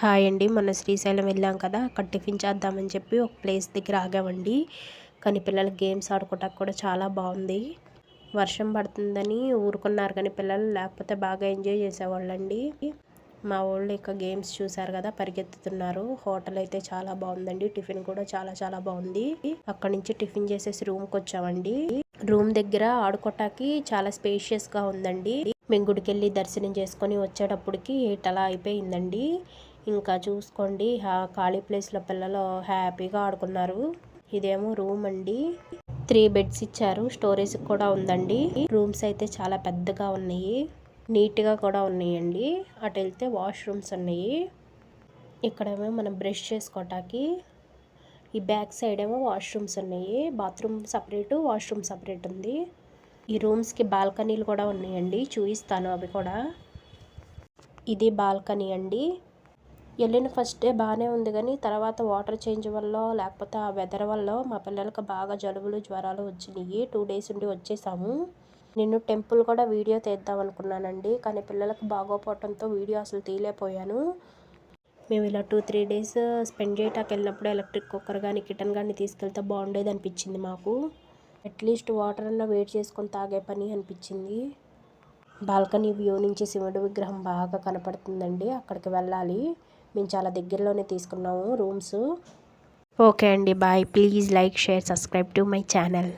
Hi అండి. మొన్న శ్రీశైలం వెళ్ళాం కదా, అక్కడ టిఫిన్ చేద్దామని చెప్పి ఒక ప్లేస్ దగ్గర ఆగామండి. కానీ పిల్లలకి గేమ్స్ ఆడుకోవటానికి కూడా చాలా బాగుంది. వర్షం పడుతుందని ఊరుకున్నారు కానీ పిల్లలు లేకపోతే బాగా ఎంజాయ్ చేసేవాళ్ళండి. మా వాళ్ళు ఇక గేమ్స్ చూసారు కదా, పరిగెత్తుతున్నారు. హోటల్ అయితే చాలా బాగుందండి. టిఫిన్ కూడా చాలా చాలా బాగుంది. అక్కడి నుంచి టిఫిన్ చేసేసి రూమ్కి వచ్చామండి. రూమ్ దగ్గర ఆడుకోవటానికి చాలా స్పేషియస్గా ఉందండి. మేము గుడికి వెళ్ళి దర్శనం చేసుకొని వచ్చేటప్పటికి 8 అలా అయిపోయిందండి. ఇంకా చూసుకోండి, ఖాళీ ప్లేస్లో పిల్లలు హ్యాపీగా ఆడుకున్నారు. ఇదేమో రూమ్ అండి. 3 బెడ్స్ ఇచ్చారు. స్టోరేజ్ కూడా ఉందండి. రూమ్స్ అయితే చాలా పెద్దగా ఉన్నాయి, నీట్గా కూడా ఉన్నాయండి. అటు వెళ్తే వాష్రూమ్స్ ఉన్నాయి. ఇక్కడేమో మనం బ్రష్ చేసుకోవటానికి, ఈ బ్యాక్ సైడ్ ఏమో వాష్రూమ్స్ ఉన్నాయి. బాత్రూమ్ సపరేటు, వాష్రూమ్ సపరేట్ ఉంది. ఈ రూమ్స్కి బాల్కనీలు కూడా ఉన్నాయండి, చూపిస్తాను అవి కూడా. ఇది బాల్కనీ అండి. వెళ్ళిన ఫస్ట్ డే బాగానే ఉంది కానీ తర్వాత వాటర్ చేంజ్ వల్ల లేకపోతే ఆ వెదర్ వల్ల మా పిల్లలకి బాగా జలుబులు జ్వరాలు వచ్చినాయి. 2 డేస్ ఉండి వచ్చేసాము. నేను టెంపుల్ కూడా వీడియో తీద్దాం అనుకున్నానండి, కానీ పిల్లలకు బాగోపోవడంతో వీడియో అసలు తీయలేకపోయాను. మేము ఇలా 2-3 డేస్ స్పెండ్ చేయటానికి వెళ్ళినప్పుడు ఎలక్ట్రిక్ కుక్కర్ కానీ కిచెన్ కానీ తీసుకెళ్తే బాగుండేది అనిపించింది మాకు. అట్లీస్ట్ వాటర్ అన్నా వేడి చేసుకొని తాగే పని అనిపించింది. బాల్కనీ వ్యూ నుంచి శివుడి విగ్రహం బాగా కనపడుతుందండి. అక్కడికి వెళ్ళాలి. మేము చాలా దగ్గరలోనే తీసుకున్నాము రూమ్స్. ఓకే అండి, bye. Please like, share, subscribe to my channel.